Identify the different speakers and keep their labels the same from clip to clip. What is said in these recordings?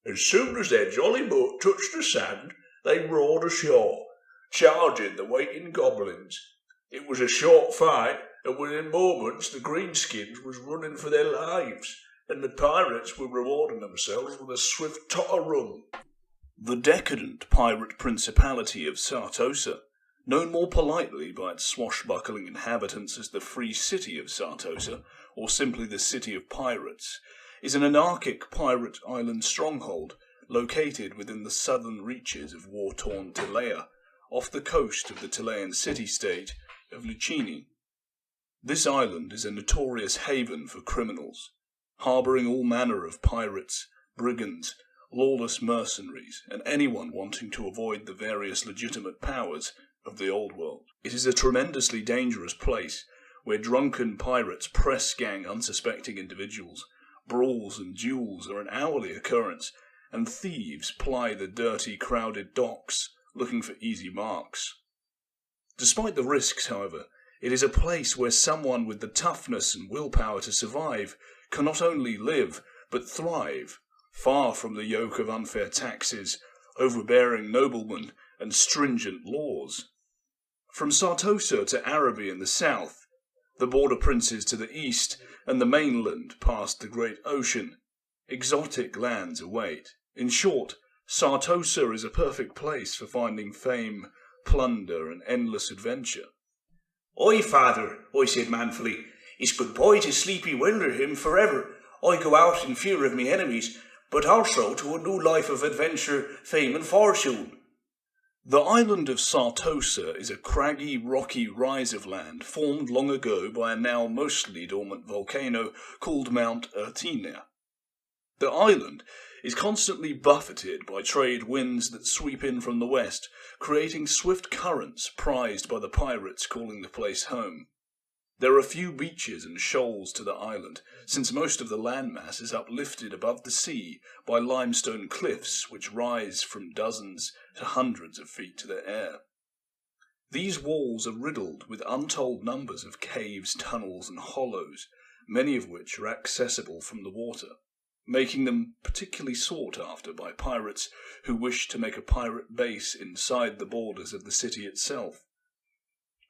Speaker 1: As soon as their jolly boat touched the sand, they roared ashore, charging the waiting goblins. It was a short fight, and within moments the greenskins was running for their lives, and the pirates were rewarding themselves with a swift totter run.
Speaker 2: The decadent pirate principality of Sartosa, known more politely by its swashbuckling inhabitants as the Free City of Sartosa, or simply the City of Pirates, is an anarchic pirate island stronghold located within the southern reaches of war-torn Tilea, off the coast of the Tilean city-state of Lucini. This island is a notorious haven for criminals, harbouring all manner of pirates, brigands, lawless mercenaries, and anyone wanting to avoid the various legitimate powers of the old world. It is a tremendously dangerous place, where drunken pirates press gang unsuspecting individuals, brawls and duels are an hourly occurrence, and thieves ply the dirty, crowded docks, looking for easy marks. Despite the risks, however, it is a place where someone with the toughness and willpower to survive can not only live, but thrive, far from the yoke of unfair taxes, overbearing noblemen, and stringent laws. From Sartosa to Araby in the south, the border princes to the east, and the mainland past the great ocean, exotic lands await. In short, Sartosa is a perfect place for finding fame, plunder, and endless adventure.
Speaker 3: "Aye, father," I said manfully, "it's goodbye to sleepy Wilderham forever. I go out in fear of me enemies, but also to a new life of adventure, fame, and fortune."
Speaker 2: The island of Sartosa is a craggy, rocky rise of land formed long ago by a now mostly dormant volcano called Mount Ertina. The island is constantly buffeted by trade winds that sweep in from the west, creating swift currents prized by the pirates calling the place home. There are few beaches and shoals to the island, since most of the landmass is uplifted above the sea by limestone cliffs which rise from dozens to hundreds of feet to the air. These walls are riddled with untold numbers of caves, tunnels, and hollows, many of which are accessible from the water, making them particularly sought after by pirates who wish to make a pirate base inside the borders of the city itself.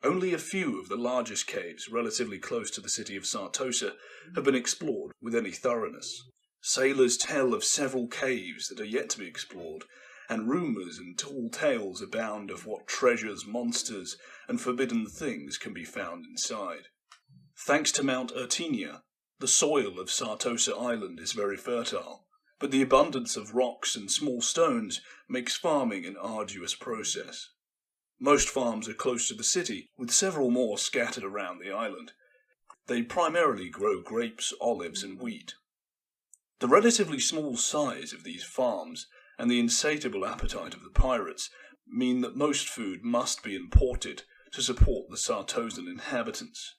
Speaker 2: Only a few of the largest caves, relatively close to the city of Sartosa, have been explored with any thoroughness. Sailors tell of several caves that are yet to be explored, and rumours and tall tales abound of what treasures, monsters, and forbidden things can be found inside. Thanks to Mount Ertinia, the soil of Sartosa Island is very fertile, but the abundance of rocks and small stones makes farming an arduous process. Most farms are close to the city, with several more scattered around the island. They primarily grow grapes, olives, and wheat. The relatively small size of these farms and the insatiable appetite of the pirates mean that most food must be imported to support the Sartosan inhabitants.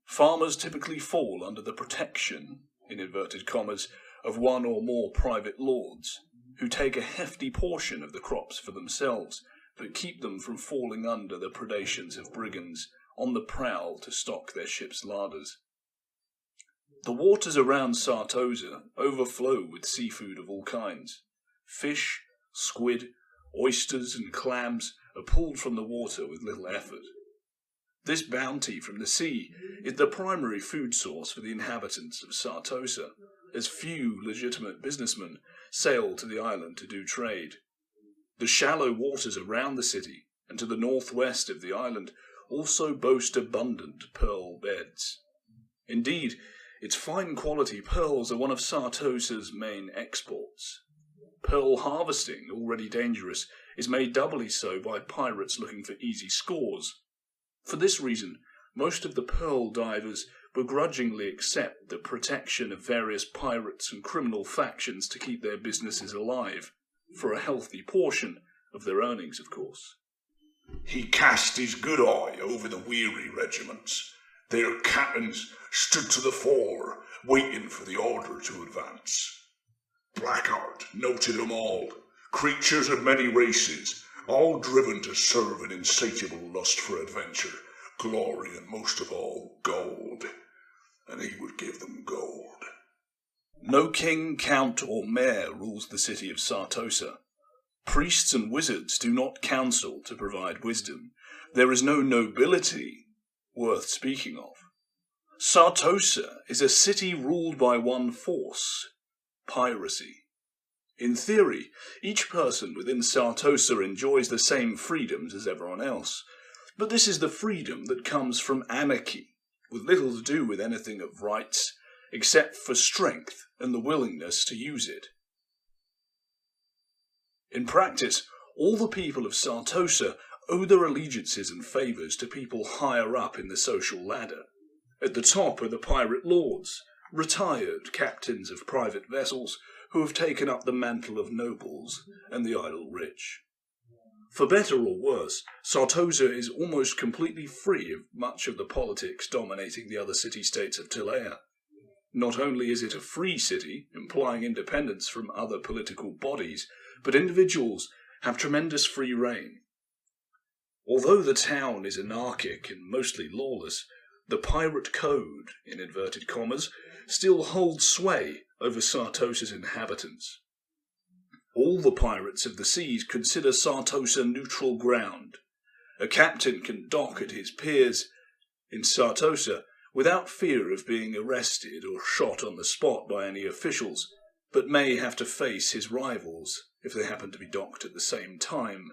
Speaker 2: Farmers typically fall under the protection, in inverted commas, of one or more private lords, who take a hefty portion of the crops for themselves, but keep them from falling under the predations of brigands on the prowl to stock their ships' larders. The waters around Sartosa overflow with seafood of all kinds. Fish, squid, oysters, and clams are pulled from the water with little effort. This bounty from the sea is the primary food source for the inhabitants of Sartosa, as few legitimate businessmen sail to the island to do trade. The shallow waters around the city and to the northwest of the island also boast abundant pearl beds. Indeed, its fine quality pearls are one of Sartosa's main exports. Pearl harvesting, already dangerous, is made doubly so by pirates looking for easy scores. For this reason, most of the pearl divers begrudgingly accept the protection of various pirates and criminal factions to keep their businesses alive, for a healthy portion of their earnings, of course.
Speaker 1: He cast his good eye over the weary regiments. Their captains stood to the fore, waiting for the order to advance. Blackheart noted them all, creatures of many races, all driven to serve an insatiable lust for adventure, glory, and most of all, gold. And he would give them gold.
Speaker 2: No king, count, or mayor rules the city of Sartosa. Priests and wizards do not counsel to provide wisdom. There is no nobility worth speaking of. Sartosa is a city ruled by one force: piracy. In theory, each person within Sartosa enjoys the same freedoms as everyone else, but this is the freedom that comes from anarchy, with little to do with anything of rights, except for strength and the willingness to use it. In practice, all the people of Sartosa owe their allegiances and favours to people higher up in the social ladder. At the top are the pirate lords, retired captains of private vessels who have taken up the mantle of nobles and the idle rich. For better or worse, Sartosa is almost completely free of much of the politics dominating the other city-states of Tilea. Not only is it a free city, implying independence from other political bodies, but individuals have tremendous free rein. Although the town is anarchic and mostly lawless, the pirate code, in inverted commas, still holds sway over Sartosa's inhabitants. All the pirates of the seas consider Sartosa neutral ground. A captain can dock at his piers in Sartosa without fear of being arrested or shot on the spot by any officials, but may have to face his rivals if they happen to be docked at the same time.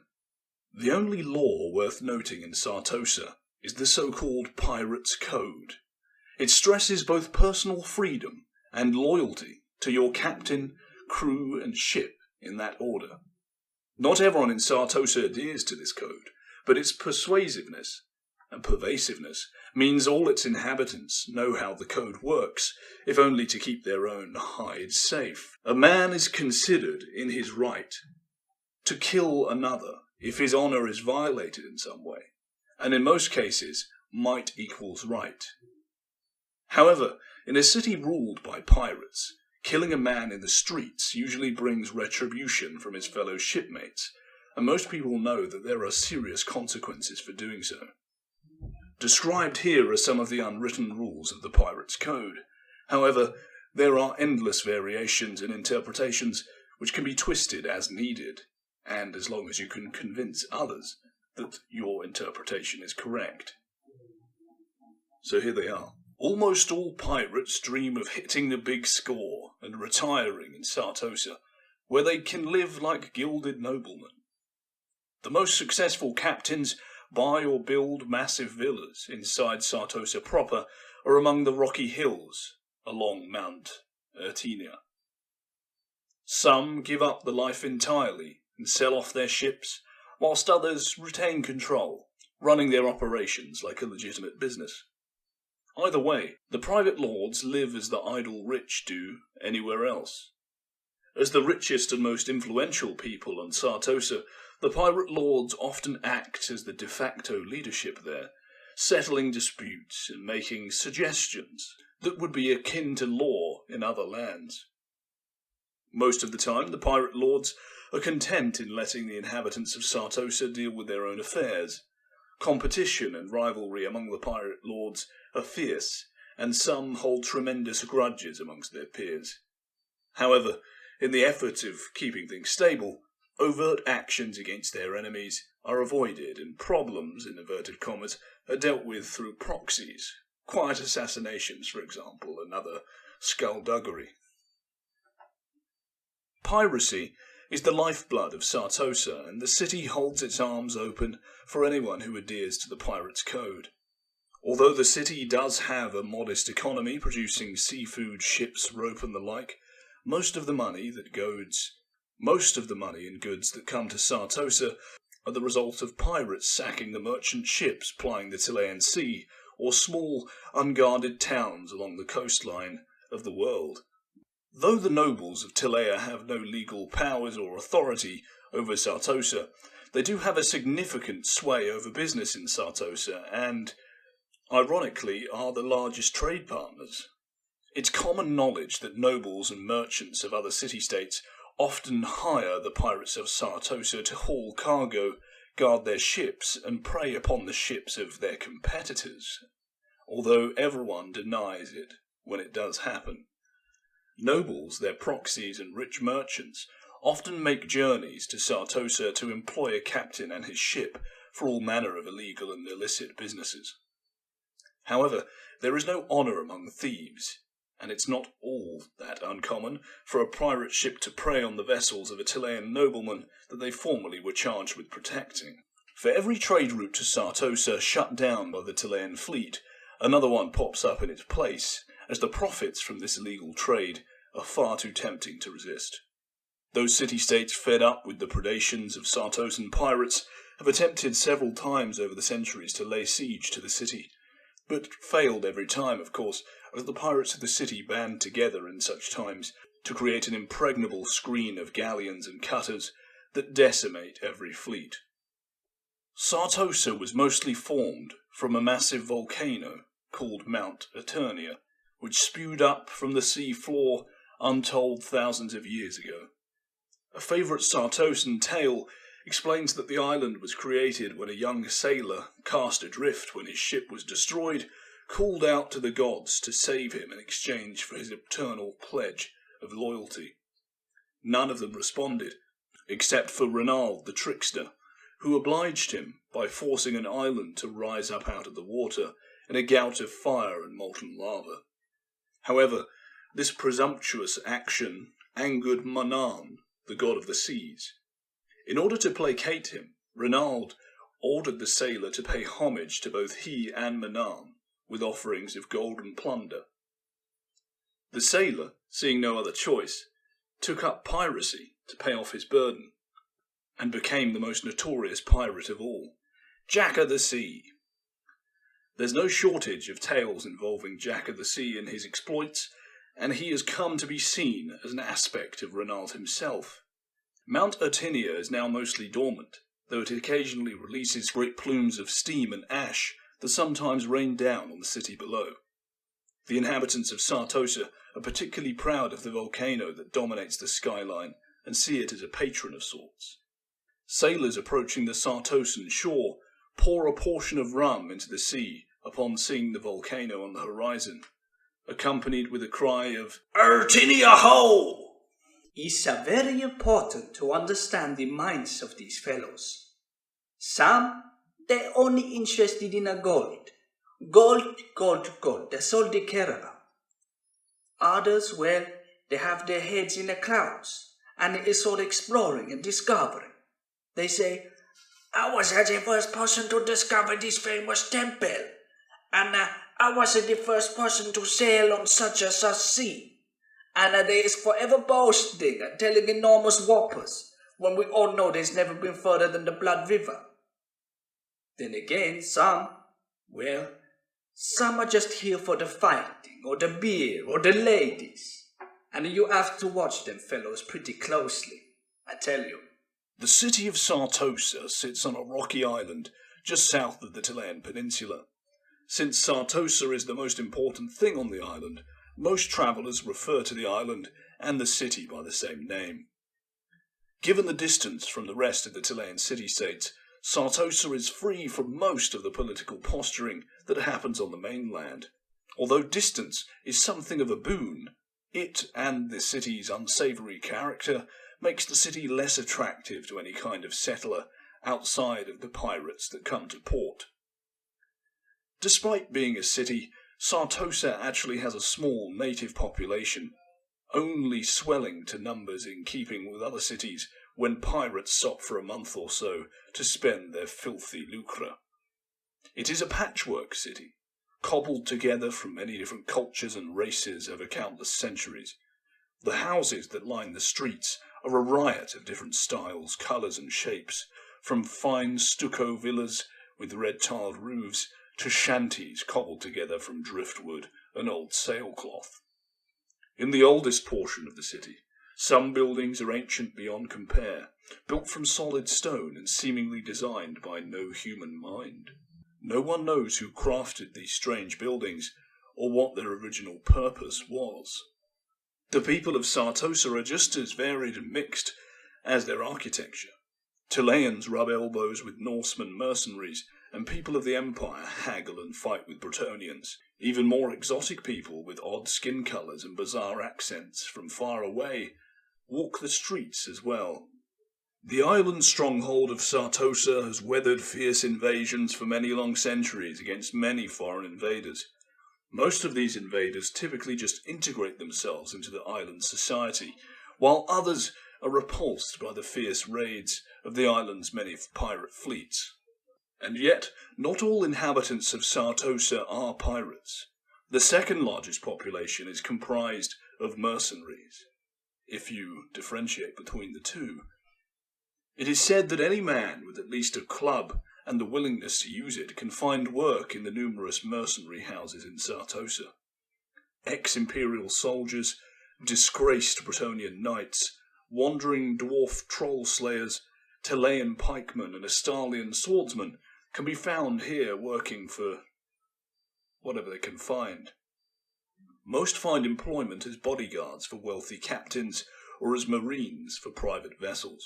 Speaker 2: The only law worth noting in Sartosa is the so-called Pirates' Code. It stresses both personal freedom and loyalty to your captain, crew, and ship in that order. Not everyone in Sartosa adheres to this code, but its persuasiveness and pervasiveness means all its inhabitants know how the code works, if only to keep their own hides safe. A man is considered in his right to kill another if his honour is violated in some way, and in most cases, might equals right. However, in a city ruled by pirates, killing a man in the streets usually brings retribution from his fellow shipmates, and most people know that there are serious consequences for doing so. Described here are some of the unwritten rules of the Pirates' Code. However, there are endless variations and interpretations which can be twisted as needed, and as long as you can convince others that your interpretation is correct. So here they are. Almost all pirates dream of hitting the big score and retiring in Sartosa, where they can live like gilded noblemen. The most successful captains buy or build massive villas inside Sartosa proper or among the rocky hills along Mount Ertinia. Some give up the life entirely and sell off their ships, whilst others retain control, running their operations like a legitimate business. Either way, the private lords live as the idle rich do anywhere else. As the richest and most influential people on Sartosa, the pirate lords often act as the de facto leadership there, settling disputes and making suggestions that would be akin to law in other lands. Most of the time, the pirate lords are content in letting the inhabitants of Sartosa deal with their own affairs. Competition and rivalry among the pirate lords are fierce, and some hold tremendous grudges amongst their peers. However, in the effort of keeping things stable, overt actions against their enemies are avoided, and problems, in inverted commas, are dealt with through proxies. Quiet assassinations, for example, and other skullduggery. Piracy is the lifeblood of Sartosa, and the city holds its arms open for anyone who adheres to the Pirates' Code. Although the city does have a modest economy producing seafood, ships, rope and the like, most of the money and goods that come to Sartosa are the result of pirates sacking the merchant ships plying the Tilean Sea, or small, unguarded towns along the coastline of the world. Though the nobles of Tilea have no legal powers or authority over Sartosa, they do have a significant sway over business in Sartosa and, ironically, are the largest trade partners. It's common knowledge that nobles and merchants of other city-states often hire the pirates of Sartosa to haul cargo, guard their ships, and prey upon the ships of their competitors, although everyone denies it when it does happen. Nobles, their proxies and rich merchants often make journeys to Sartosa to employ a captain and his ship for all manner of illegal and illicit businesses. However, there is no honour among thieves, and it's not all that uncommon for a pirate ship to prey on the vessels of a Tilean nobleman that they formerly were charged with protecting. For every trade route to Sartosa shut down by the Tilean fleet, another one pops up in its place, as the profits from this illegal trade are far too tempting to resist. Those city-states fed up with the predations of Sartosan pirates have attempted several times over the centuries to lay siege to the city, but failed every time, of course, as the pirates of the city band together in such times to create an impregnable screen of galleons and cutters that decimate every fleet. Sartosa was mostly formed from a massive volcano called Mount Eternia, which spewed up from the sea floor untold thousands of years ago. A favourite Sartosan tale explains that the island was created when a young sailor, cast adrift when his ship was destroyed, called out to the gods to save him in exchange for his eternal pledge of loyalty. None of them responded, except for Renald the trickster, who obliged him by forcing an island to rise up out of the water in a gout of fire and molten lava. However, this presumptuous action angered Manan, the god of the seas. In order to placate him, Renald ordered the sailor to pay homage to both he and Manan with offerings of gold and plunder. The sailor, seeing no other choice, took up piracy to pay off his burden, and became the most notorious pirate of all, Jack of the Sea. There's no shortage of tales involving Jack of the Sea and his exploits, and he has come to be seen as an aspect of Renald himself. Mount Ertinia is now mostly dormant, though it occasionally releases great plumes of steam and ash that sometimes rain down on the city below. The inhabitants of Sartosa are particularly proud of the volcano that dominates the skyline and see it as a patron of sorts. Sailors approaching the Sartosan shore pour a portion of rum into the sea upon seeing the volcano on the horizon, accompanied with a cry of "Ertinia ho!"
Speaker 4: It's very important to understand the minds of these fellows. Some, they're only interested in a gold. Gold, gold, gold. That's all they care about. Others, well, they have their heads in the clouds, and it's all exploring and discovering. They say, I was the first person to discover this famous temple, and I wasn't the first person to sail on such a sea. And they is forever boasting and telling enormous whoppers, when we all know there's never been further than the Blood River. Then again, some are just here for the fighting, or the beer, or the ladies. And you have to watch them fellows pretty closely, I tell you.
Speaker 2: The city of Sartosa sits on a rocky island just south of the Tilean Peninsula. Since Sartosa is the most important thing on the island, most travellers refer to the island and the city by the same name. Given the distance from the rest of the Tilean city-states, Sartosa is free from most of the political posturing that happens on the mainland. Although distance is something of a boon, it and the city's unsavoury character makes the city less attractive to any kind of settler outside of the pirates that come to port. Despite being a city, Sartosa actually has a small native population, only swelling to numbers in keeping with other cities when pirates stop for a month or so to spend their filthy lucre. It is a patchwork city, cobbled together from many different cultures and races over countless centuries. The houses that line the streets are a riot of different styles, colours and shapes, from fine stucco villas with red-tiled roofs to shanties cobbled together from driftwood and old sailcloth. In the oldest portion of the city, some buildings are ancient beyond compare, built from solid stone and seemingly designed by no human mind. No one knows who crafted these strange buildings or what their original purpose was. The people of Sartosa are just as varied and mixed as their architecture. Tileans rub elbows with Norsemen mercenaries and people of the Empire haggle and fight with Bretonnians. Even more exotic people with odd skin colours and bizarre accents from far away walk the streets as well. The island stronghold of Sartosa has weathered fierce invasions for many long centuries against many foreign invaders. Most of these invaders typically just integrate themselves into the island's society, while others are repulsed by the fierce raids of the island's many pirate fleets. And yet, not all inhabitants of Sartosa are pirates. The second largest population is comprised of mercenaries, if you differentiate between the two. It is said that any man with at least a club and the willingness to use it can find work in the numerous mercenary houses in Sartosa. Ex-imperial soldiers, disgraced Bretonnian knights, wandering dwarf troll slayers, Telean pikemen and Astalian swordsmen can be found here working for whatever they can find. Most find employment as bodyguards for wealthy captains or as marines for private vessels.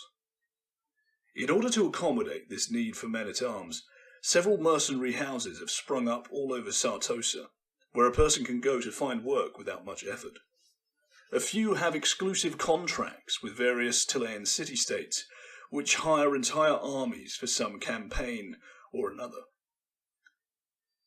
Speaker 2: In order to accommodate this need for men-at-arms, several mercenary houses have sprung up all over Sartosa, where a person can go to find work without much effort. A few have exclusive contracts with various Telean city-states, which hire entire armies for some campaign or another.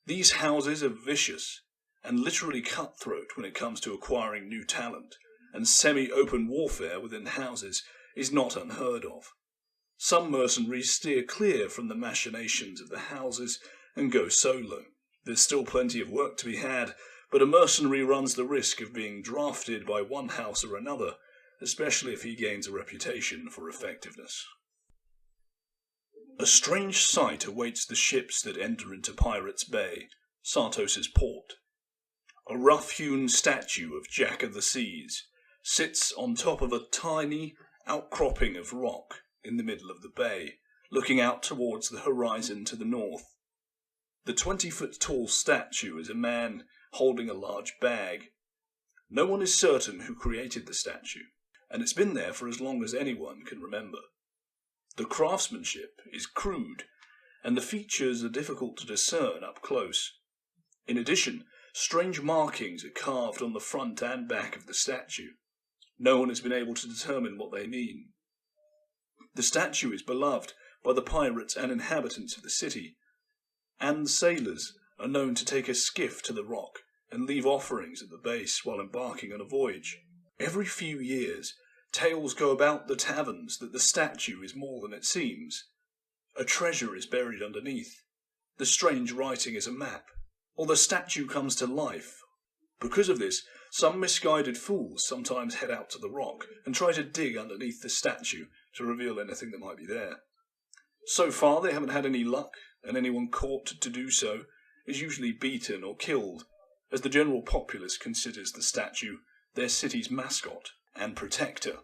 Speaker 2: These houses are vicious and literally cutthroat when it comes to acquiring new talent, and semi-open warfare within houses is not unheard of. Some mercenaries steer clear from the machinations of the houses and go solo. There's still plenty of work to be had, but a mercenary runs the risk of being drafted by one house or another, especially if he gains a reputation for effectiveness. A strange sight awaits the ships that enter into Pirates' Bay, Sartosa's port. A rough-hewn statue of Jack of the Seas sits on top of a tiny outcropping of rock in the middle of the bay, looking out towards the horizon to the north. The 20-foot-tall statue is a man holding a large bag. No one is certain who created the statue, and it's been there for as long as anyone can remember. The craftsmanship is crude, and the features are difficult to discern up close. In addition, strange markings are carved on the front and back of the statue. No one has been able to determine what they mean. The statue is beloved by the pirates and inhabitants of the city, and the sailors are known to take a skiff to the rock and leave offerings at the base while embarking on a voyage. Every few years, tales go about the taverns that the statue is more than it seems. A treasure is buried underneath. The strange writing is a map, or the statue comes to life. Because of this, some misguided fools sometimes head out to the rock and try to dig underneath the statue to reveal anything that might be there. So far, they haven't had any luck, and anyone caught to do so is usually beaten or killed, as the general populace considers the statue their city's mascot and protector.